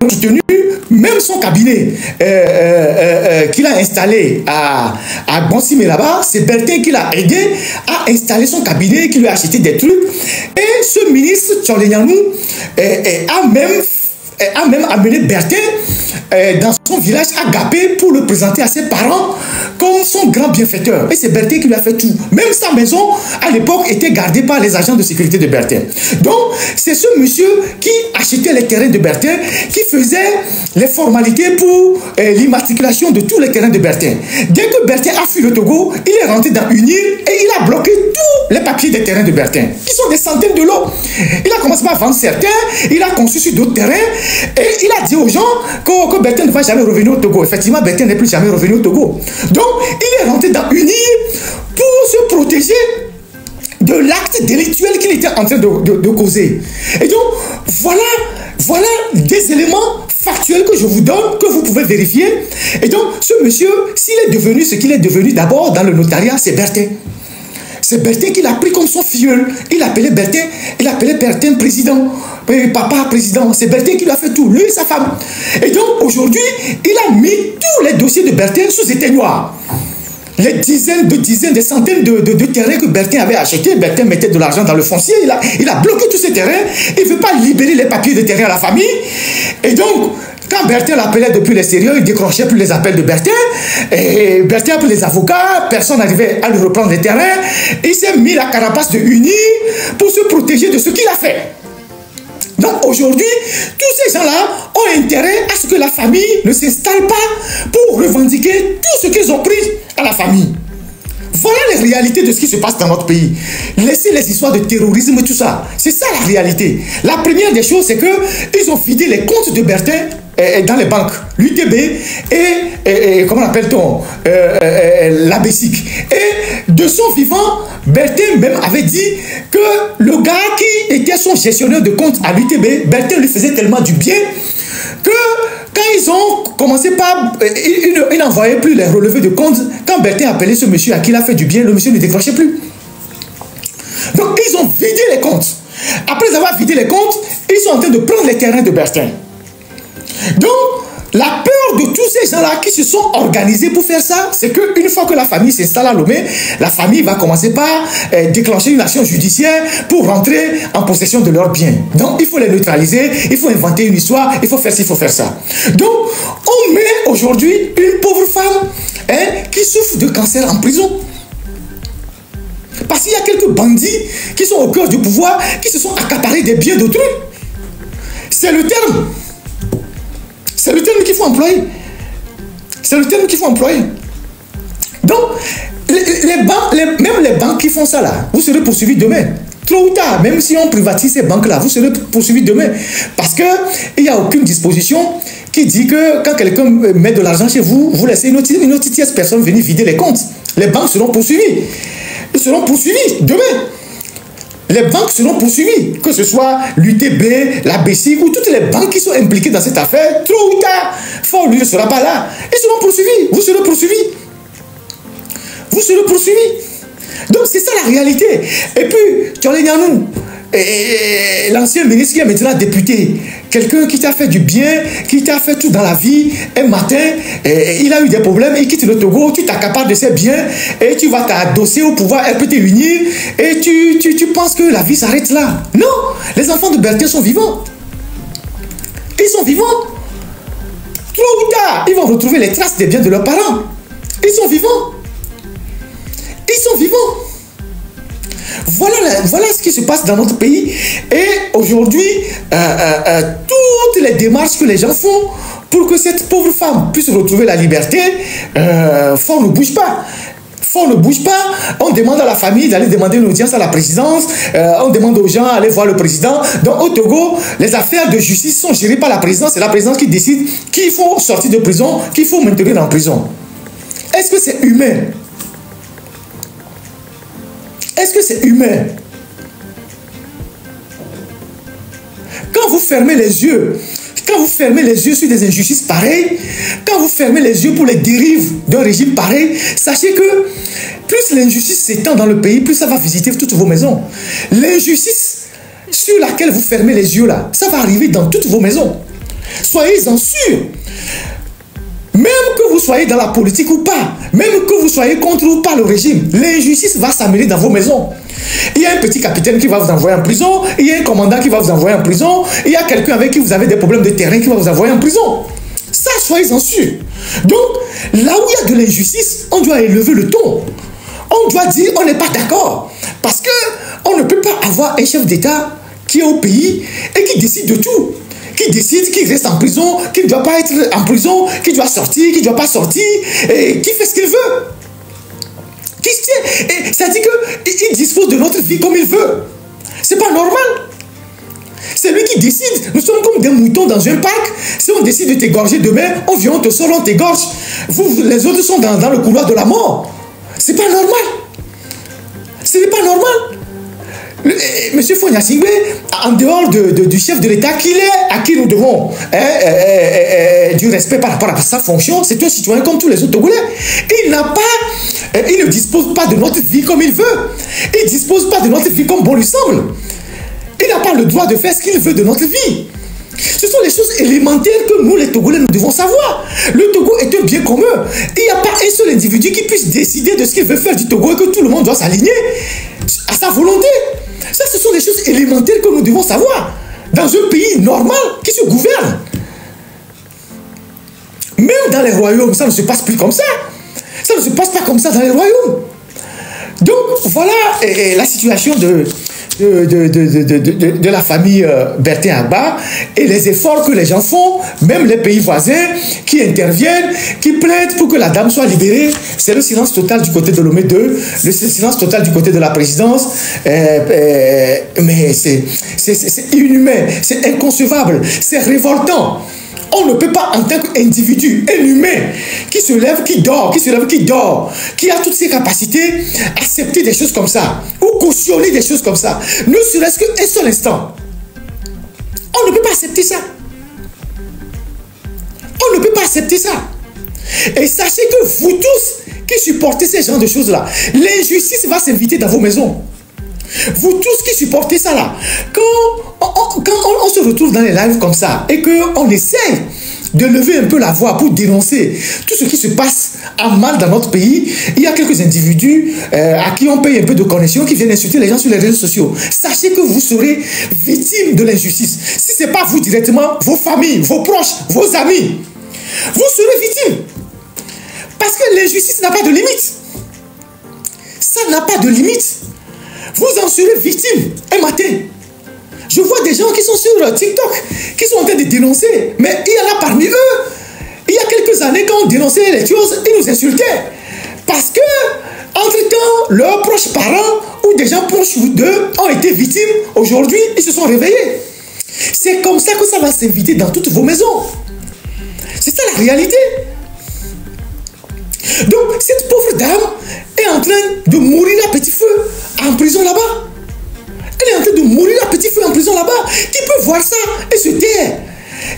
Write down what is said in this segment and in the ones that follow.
soutenu, même son cabinet qu'il a installé à Bonsimé là-bas, c'est Bertin qui l'a aidé à installer son cabinet, qui lui a acheté des trucs. Et ce ministre Tcholenyanou a même amené Bertin dans son village à Gapé pour le présenter à ses parents comme son grand bienfaiteur. Et c'est Bertin qui lui a fait tout. Même sa maison, à l'époque, était gardée par les agents de sécurité de Bertin. Donc, c'est ce monsieur qui achetait les terrains de Bertin, qui faisait les formalités pour l'immatriculation de tous les terrains de Bertin. Dès que Bertin a fui le Togo, il est rentré dans une île et il a bloqué tous les papiers des terrains de Bertin, qui sont des centaines de lots. Il a commencé par vendre certains, il a conçu sur d'autres terrains, et il a dit aux gens que Bertin ne va jamais revenir au Togo. Effectivement, Bertin n'est plus jamais revenu au Togo. Donc, il est rentré dans une île pour se protéger de l'acte délictuel qu'il était en train de causer. Et donc, voilà des éléments factuels que je vous donne, que vous pouvez vérifier. Et donc, ce monsieur, s'il est devenu ce qu'il est devenu, d'abord dans le notariat, c'est Bertin. C'est Bertin qui l'a pris comme son filleul. Il appelait Bertin président. Papa président. C'est Bertin qui lui a fait tout, lui et sa femme. Et donc aujourd'hui, il a mis tous les dossiers de Bertin sous éteignoir. Les dizaines, des centaines de terrains que Bertin avait achetés, Bertin mettait de l'argent dans le foncier, il a bloqué tous ces terrains, il ne veut pas libérer les papiers de terrain à la famille. Et donc, quand Bertin l'appelait depuis l'extérieur, il ne décrochait plus les appels de Bertin. Et Bertin a pris les avocats, personne n'arrivait à lui reprendre les terrains. Il s'est mis la carapace de unir pour se protéger de ce qu'il a fait. Donc aujourd'hui, tous ces gens-là ont intérêt à ce que la famille ne s'installe pas pour revendiquer tout ce qu'ils ont pris à la famille. Voilà les réalités de ce qui se passe dans notre pays. Laissez les histoires de terrorisme et tout ça. C'est ça la réalité. La première des choses, c'est qu'ils ont vidé les comptes de Bertin dans les banques, l'UTB et comment appelle-t-on, la BESIC. Et de son vivant, Bertin même avait dit que le gars qui était son gestionnaire de compte à l'UTB, Bertin lui faisait tellement du bien que quand ils ont commencé par... Il n'envoyait plus les relevés de compte. Quand Bertin appelait ce monsieur à qui il a fait du bien, le monsieur ne décrochait plus. Donc ils ont vidé les comptes. Après avoir vidé les comptes, ils sont en train de prendre les terrains de Bertin. Donc, la peur de tous ces gens-là qui se sont organisés pour faire ça, c'est qu'une fois que la famille s'installe à Lomé, la famille va commencer par déclencher une action judiciaire pour rentrer en possession de leurs biens. Donc, il faut les neutraliser, il faut inventer une histoire, il faut faire ci, il faut faire ça. Donc, on met aujourd'hui une pauvre femme qui souffre de cancer en prison. Parce qu'il y a quelques bandits qui sont au cœur du pouvoir, qui se sont accaparés des biens d'autrui. C'est le terme. C'est le terme qu'il faut employer. C'est le terme qu'il faut employer. Donc, même les banques qui font ça là, vous serez poursuivis demain. Tôt ou tard, même si on privatise ces banques-là, vous serez poursuivis demain. Parce qu'il n'y a aucune disposition qui dit que quand quelqu'un met de l'argent chez vous, vous laissez une autre tierce personne venir vider les comptes. Les banques seront poursuivies. Ils seront poursuivis demain. Les banques seront poursuivies, que ce soit l'UTB, la BESIC ou toutes les banques qui sont impliquées dans cette affaire, tôt ou tard, Fort lui ne sera pas là. Ils seront poursuivis, vous serez poursuivis. Vous serez poursuivis. Donc c'est ça la réalité. Et puis, Tcholenyanou, l'ancien ministre qui est maintenant député, quelqu'un qui t'a fait du bien, qui t'a fait tout dans la vie, un matin, il a eu des problèmes, il quitte le Togo, tu t'accapares de ses biens, et tu vas t'adosser au pouvoir RPT-Uni, et tu penses que la vie s'arrête là. Non, les enfants de Bertin sont vivants. Ils sont vivants. Tôt ou tard, ils vont retrouver les traces des biens de leurs parents. Ils sont vivants. Ils sont vivants. Voilà ce qui se passe dans notre pays. Et aujourd'hui, toutes les démarches que les gens font pour que cette pauvre femme puisse retrouver la liberté, Fort ne bouge pas. Fort ne bouge pas. On demande à la famille d'aller demander une audience à la présidence. On demande aux gens d'aller voir le président. Donc au Togo, les affaires de justice sont gérées par la présidence. C'est la présidence qui décide qu'il faut sortir de prison, qu'il faut maintenir en prison. Est-ce que c'est humain? Est-ce que c'est humain? Quand vous fermez les yeux, sur des injustices pareilles, quand vous fermez les yeux pour les dérives d'un régime pareil, sachez que plus l'injustice s'étend dans le pays, plus ça va visiter toutes vos maisons. L'injustice sur laquelle vous fermez les yeux là, ça va arriver dans toutes vos maisons. Soyez-en sûrs. Même que vous soyez dans la politique ou pas, même que vous soyez contre ou pas le régime, l'injustice va s'amener dans vos maisons. Il y a un petit capitaine qui va vous envoyer en prison, il y a un commandant qui va vous envoyer en prison, il y a quelqu'un avec qui vous avez des problèmes de terrain qui va vous envoyer en prison. Ça, soyez-en sûrs. Donc, là où il y a de l'injustice, on doit élever le ton. On doit dire on n'est pas d'accord. Parce qu'on ne peut pas avoir un chef d'État qui est au pays et qui décide de tout. Qui décide qu'il reste en prison, qu'il ne doit pas être en prison, qu'il doit sortir, qu'il ne doit pas sortir, et qui fait ce qu'il veut. C'est-à-dire qu'il dispose de notre vie comme il veut. C'est pas normal. C'est lui qui décide. Nous sommes comme des moutons dans un parc. Si on décide de t'égorger demain, on vient, on te sort, on t'égorge. Vous, les autres sont dans le couloir de la mort. C'est pas normal. Ce n'est pas normal. Monsieur Fonia Singbe, en dehors du chef de l'État qu'il est, à qui nous devons du respect par rapport à sa fonction, c'est un citoyen comme tous les autres Togolais. Il ne dispose pas de notre vie comme il veut. Il ne dispose pas de notre vie comme bon lui semble. Il n'a pas le droit de faire ce qu'il veut de notre vie. Ce sont les choses élémentaires que nous, les Togolais, nous devons savoir. Le Togo est un bien commun. Il n'y a pas un seul individu qui puisse décider de ce qu'il veut faire du Togo et que tout le monde doit s'aligner à sa volonté. Ça, ce sont des choses élémentaires que nous devons savoir dans un pays normal qui se gouverne. Même dans les royaumes, ça ne se passe plus comme ça. Ça ne se passe pas comme ça dans les royaumes. Donc, voilà la situation de la famille Bertin Agba et les efforts que les gens font, même les pays voisins qui interviennent, qui plaident pour que la dame soit libérée. C'est le silence total du côté de Lomé 2, le silence total du côté de la présidence. Mais c'est inhumain, c'est inconcevable, c'est révoltant. On ne peut pas, en tant qu'individu, un humain, qui se lève, qui dort, qui se lève, qui dort, qui a toutes ses capacités, accepter des choses comme ça, ou cautionner des choses comme ça, ne serait-ce qu'un seul instant. On ne peut pas accepter ça. On ne peut pas accepter ça. Et sachez que vous tous qui supportez ces genres de choses-là, l'injustice va s'inviter dans vos maisons. Vous tous qui supportez ça là, quand on se retrouve dans les lives comme ça et qu'on essaye de lever un peu la voix pour dénoncer tout ce qui se passe en mal dans notre pays, il y a quelques individus à qui on paye un peu de connexion qui viennent insulter les gens sur les réseaux sociaux. Sachez que vous serez victime de l'injustice. Si ce n'est pas vous directement, vos familles, vos proches, vos amis, vous serez victime. Parce que l'injustice n'a pas de limite. Ça n'a pas de limite. Vous en serez victime un matin. Je vois des gens qui sont sur TikTok, qui sont en train de dénoncer. Mais il y en a parmi eux. Il y a quelques années, quand on dénonçait les choses, ils nous insultaient. Parce que, entre-temps, leurs proches parents ou des gens proches d'eux ont été victimes. Aujourd'hui, ils se sont réveillés. C'est comme ça que ça va s'inviter dans toutes vos maisons. C'est ça la réalité. Donc, cette pauvre dame est en train de mourir à petit feu en prison là-bas. Elle est en train de mourir à petit feu en prison là-bas. Qui peut voir ça et se taire?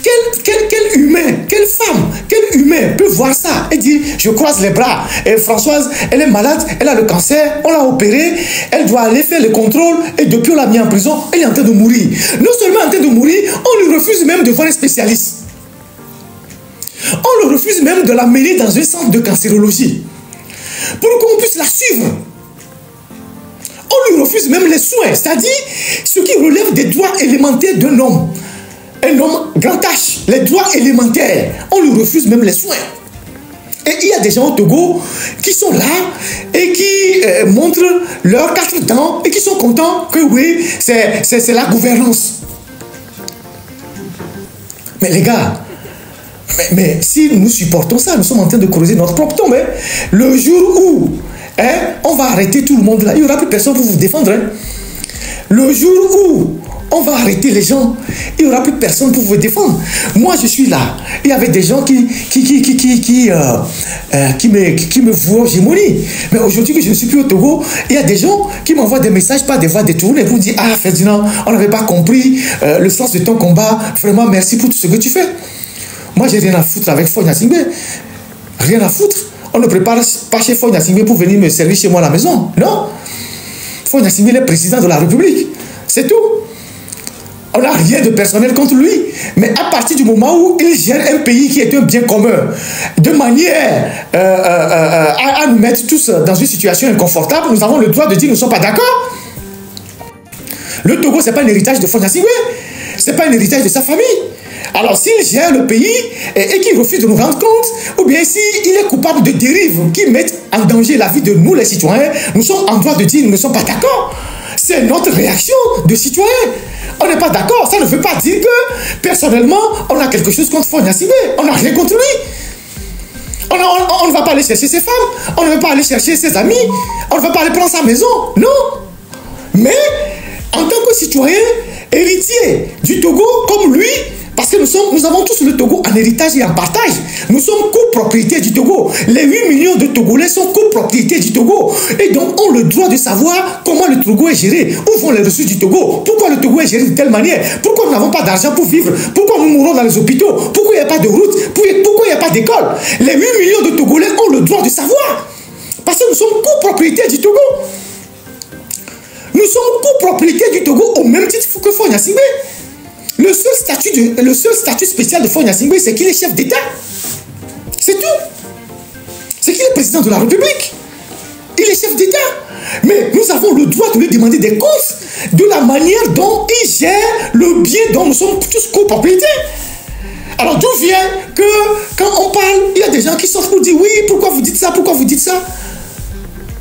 Quel humain, quelle femme, quel humain peut voir ça et dire je croise les bras. Et Françoise, elle est malade, elle a le cancer, on l'a opérée, elle doit aller faire le contrôle et depuis on l'a mis en prison, elle est en train de mourir. Non seulement en train de mourir, on lui refuse même de voir un spécialiste. On le refuse même de la mener dans un centre de cancérologie pour qu'on puisse la suivre. On lui refuse même les soins, c'est-à-dire ce qui relève des droits élémentaires d'un homme. Un homme grand H, les droits élémentaires. On lui refuse même les soins. Et il y a des gens au Togo qui sont là et qui montrent leurs 4 dents et qui sont contents que oui, c'est la gouvernance. Mais les gars, mais si nous supportons ça, nous sommes en train de creuser notre propre tombe. Hein. Le jour où on va arrêter tout le monde là, il n'y aura plus personne pour vous défendre. Hein. Le jour où on va arrêter les gens, il n'y aura plus personne pour vous défendre. Moi, je suis là. Il y avait des gens qui me voient gémonie. Mais aujourd'hui que je ne suis plus au Togo, il y a des gens qui m'envoient des messages par des voix détournées pour dire « Ah, Ferdinand, on n'avait pas compris le sens de ton combat. Vraiment, merci pour tout ce que tu fais. » Moi, j'ai rien à foutre avec Fonia Singbe. Rien à foutre. On ne prépare pas chez Fonia Singbe pour venir me servir chez moi à la maison. Non. Fonia Singbe est le président de la République. C'est tout. On n'a rien de personnel contre lui. Mais à partir du moment où il gère un pays qui est un bien commun, de manière à nous mettre tous dans une situation inconfortable, nous avons le droit de dire nous ne sommes pas d'accord. Le Togo, ce n'est pas un héritage de Faure Gnassingbé. Ce n'est pas un héritage de sa famille. Alors, s'il gère le pays et qu'il refuse de nous rendre compte, ou bien s'il est coupable de dérives qui mettent en danger la vie de nous, les citoyens, nous sommes en droit de dire nous ne sommes pas d'accord. C'est notre réaction de citoyens. On n'est pas d'accord. Ça ne veut pas dire que, personnellement, on a quelque chose contre Faure Gnassingbé. On n'a rien contre lui. On ne va pas aller chercher ses femmes. On ne va pas aller chercher ses amis. On ne va pas aller prendre sa maison. Non. Mais, en tant que citoyen, héritier du Togo, comme lui, parce que nous avons tous le Togo en héritage et en partage. Nous sommes copropriétaires du Togo. Les 8 millions de Togolais sont copropriétaires du Togo. Et donc, ont le droit de savoir comment le Togo est géré. Où vont les ressources du Togo? Pourquoi le Togo est géré de telle manière? Pourquoi nous n'avons pas d'argent pour vivre? Pourquoi nous mourons dans les hôpitaux? Pourquoi il n'y a pas de route? Pourquoi il n'y a pas d'école? Les 8 millions de Togolais ont le droit de savoir. Parce que nous sommes copropriétaires du Togo. Nous sommes copropriétaires du Togo au même titre que Faure Gnassingbé. Le seul statut spécial de Faure Gnassingbé, c'est qu'il est chef d'État. C'est tout. C'est qu'il est président de la République. Il est chef d'État. Mais nous avons le droit de lui demander des comptes de la manière dont il gère le bien dont nous sommes tous copropriétaires. Alors d'où vient que quand on parle, il y a des gens qui sortent pour dire oui, pourquoi vous dites ça, pourquoi vous dites ça?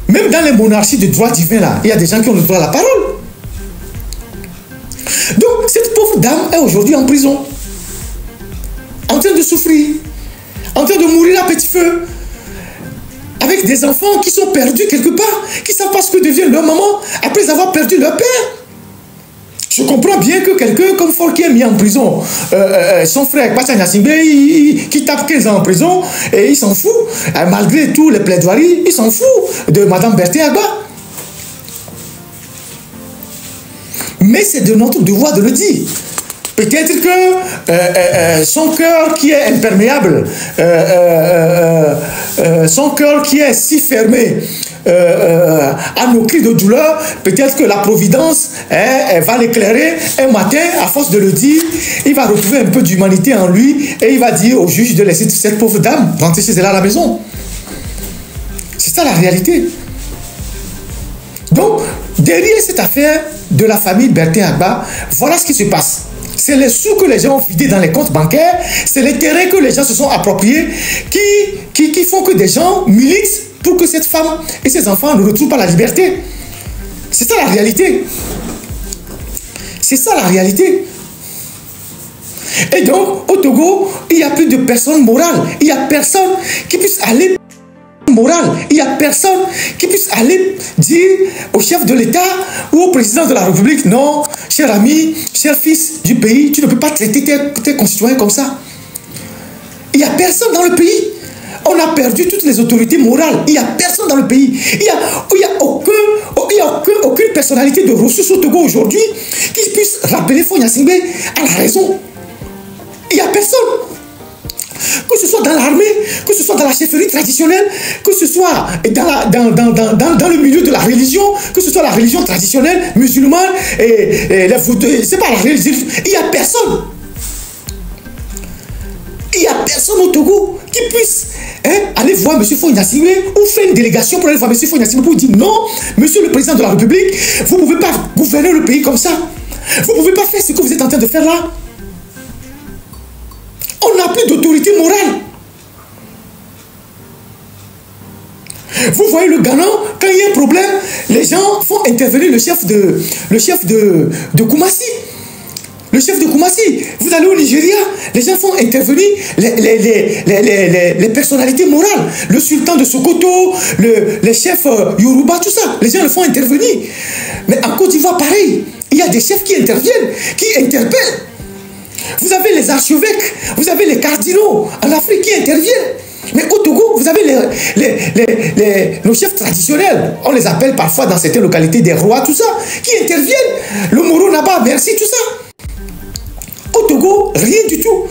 Même dans les monarchies de droit divin, là, il y a des gens qui ont le droit à la parole. Donc, cette pauvre dame est aujourd'hui en prison, en train de souffrir, en train de mourir à petit feu, avec des enfants qui sont perdus quelque part, qui ne savent pas ce que devient leur maman après avoir perdu leur père. Je comprends bien que quelqu'un comme Faure qui est mis en prison, son frère Faure Gnassingbé, qui tape 15 ans en prison, et il s'en fout, malgré tous les plaidoiries, il s'en fout de Madame Bertin Agba. Mais c'est de notre devoir de le dire. Peut-être que son cœur qui est imperméable, son cœur qui est si fermé à nos cris de douleur, peut-être que la Providence va l'éclairer un matin, à force de le dire, il va retrouver un peu d'humanité en lui et il va dire au juge de laisser cette pauvre dame rentrer chez elle à la maison. C'est ça la réalité. Donc, derrière cette affaire de la famille Bertin Agba, voilà ce qui se passe. C'est les sous que les gens ont vidés dans les comptes bancaires, c'est les terrains que les gens se sont appropriés qui font que des gens militent pour que cette femme et ses enfants ne retrouvent pas la liberté. C'est ça la réalité. C'est ça la réalité. Et donc, au Togo, il n'y a plus de personne morale. Il n'y a personne qui puisse aller morale. Il n'y a personne qui puisse aller dire au chef de l'État ou au président de la République, non, cher ami, cher fils du pays, tu ne peux pas traiter tes concitoyens comme ça. Il n'y a personne dans le pays. On a perdu toutes les autorités morales. Il n'y a personne dans le pays. Il n'y a aucune personnalité de ressources au Togo aujourd'hui qui puisse rappeler Faure Gnassingbé à la raison. Il n'y a personne. Que ce soit dans l'armée, que ce soit dans la chefferie traditionnelle, que ce soit dans le milieu de la religion, que ce soit la religion traditionnelle, musulmane, c'est pas la religion. Il n'y a personne. Il n'y a personne au Togo qui puisse aller voir M. Faure Gnassingbé ou faire une délégation pour aller voir M. Faure Gnassingbé pour dire non, Monsieur le Président de la République, vous ne pouvez pas gouverner le pays comme ça. Vous ne pouvez pas faire ce que vous êtes en train de faire là. On n'a plus d'autorité morale. Vous voyez le Ghana, quand il y a un problème, les gens font intervenir le chef de Koumassi. Le chef de Koumassi. Vous allez au Nigeria, les gens font intervenir les personnalités morales. Le sultan de Sokoto, les chefs Yoruba, tout ça. Les gens le font intervenir. Mais en Côte d'Ivoire, pareil. Il y a des chefs qui interviennent, qui interpellent. Vous avez les archevêques, vous avez les cardinaux en Afrique qui interviennent. Mais au Togo, vous avez nos chefs traditionnels, on les appelle parfois dans certaines localités des rois, tout ça, qui interviennent. Le Moro Naba, merci, tout ça. Au Togo, rien du tout.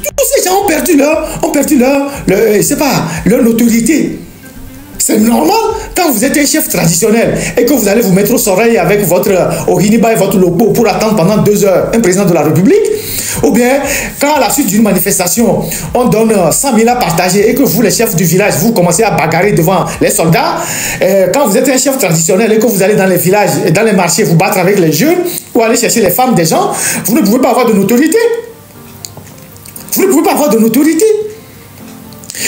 Tous ces gens ont perdu leur notoriété. C'est normal quand vous êtes un chef traditionnel et que vous allez vous mettre au soleil avec votre Ohiniba et votre logo pour attendre pendant 2 heures un président de la République. Ou bien, quand à la suite d'une manifestation, on donne 100 000 à partager et que vous, les chefs du village, vous commencez à bagarrer devant les soldats. Quand vous êtes un chef traditionnel et que vous allez dans les villages et dans les marchés vous battre avec les jeunes ou aller chercher les femmes des gens, vous ne pouvez pas avoir de notoriété. Vous ne pouvez pas avoir de notoriété.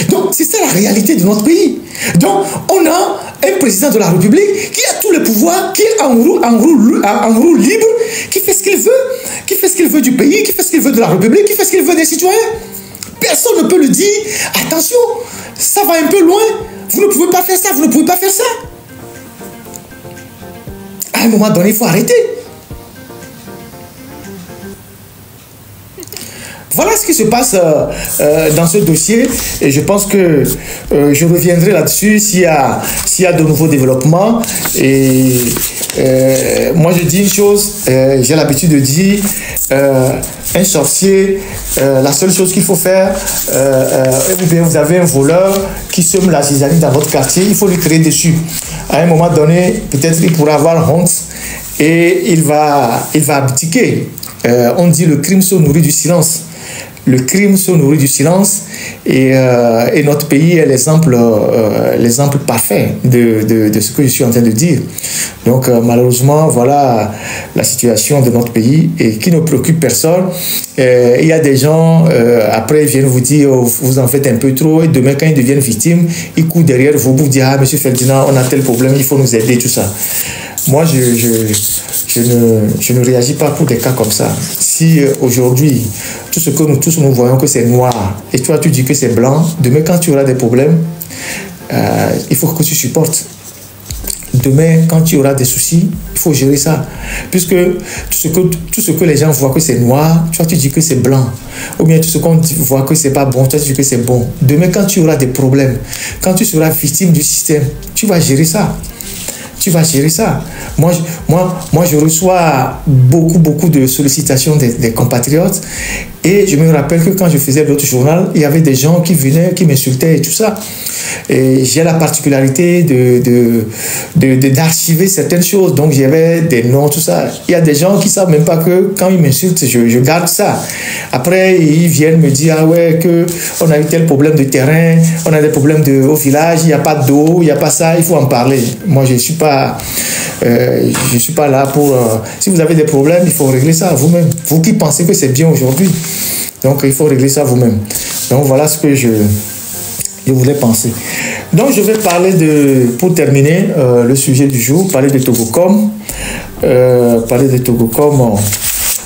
Donc, c'est ça la réalité de notre pays. Donc, on a un président de la République qui a tous les pouvoirs, qui est en roue libre, qui fait ce qu'il veut, qui fait ce qu'il veut du pays, qui fait ce qu'il veut de la République, qui fait ce qu'il veut des citoyens. Personne ne peut le dire. Attention, ça va un peu loin. Vous ne pouvez pas faire ça, vous ne pouvez pas faire ça. À un moment donné, il faut arrêter. Voilà ce qui se passe dans ce dossier et je pense que je reviendrai là-dessus s'il y a de nouveaux développements. Et moi je dis une chose, j'ai l'habitude de dire, un sorcier, la seule chose qu'il faut faire, vous avez un voleur qui sème la zizanie dans votre quartier, il faut lui créer dessus. À un moment donné, peut-être il pourra avoir honte et il va abdiquer. On dit le crime se nourrit du silence. Le crime se nourrit du silence et notre pays est l'exemple parfait de ce que je suis en train de dire. Donc malheureusement, voilà la situation de notre pays et qui ne préoccupe personne. Il y a des gens, après ils viennent vous dire, oh, vous en faites un peu trop et demain quand ils deviennent victimes, ils courent derrière vous pour dire, ah monsieur Ferdinand, on a tel problème, il faut nous aider, tout ça. Moi, je ne réagis pas pour des cas comme ça. Si aujourd'hui, tout ce que nous tous nous voyons que c'est noir, et toi tu dis que c'est blanc, demain quand tu auras des problèmes, il faut que tu supportes. Demain, quand tu auras des soucis, il faut gérer ça. Puisque tout ce que les gens voient que c'est noir, toi tu dis que c'est blanc. Ou bien tout ce qu'on voit que c'est pas bon, toi tu dis que c'est bon. Demain, quand tu auras des problèmes, quand tu seras victime du système, tu vas gérer ça. Tu vas gérer ça. Moi, je reçois beaucoup de sollicitations des compatriotes. Et je me rappelle que quand je faisais l'autre journal, il y avait des gens qui venaient, qui m'insultaient et tout ça. Et j'ai la particularité d'archiver certaines choses. Donc, j'avais des noms, tout ça. Il y a des gens qui ne savent même pas que quand ils m'insultent, je garde ça. Après, ils viennent me dire, ah ouais, qu'on a eu tel problème de terrain, on a des problèmes au village, il n'y a pas d'eau, il n'y a pas ça, il faut en parler. Moi, je ne suis pas là pour... si vous avez des problèmes, il faut régler ça vous-même. Vous qui pensez que c'est bien aujourd'hui. Donc, il faut régler ça vous-même. Donc, voilà ce que je voulais penser. Donc, je vais parler pour terminer le sujet du jour, parler de Togocom.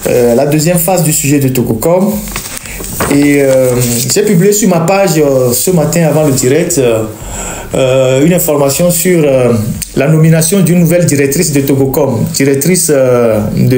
La deuxième phase du sujet de Togocom. Et j'ai publié sur ma page ce matin avant le direct une information sur la nomination d'une nouvelle directrice de Togocom, directrice de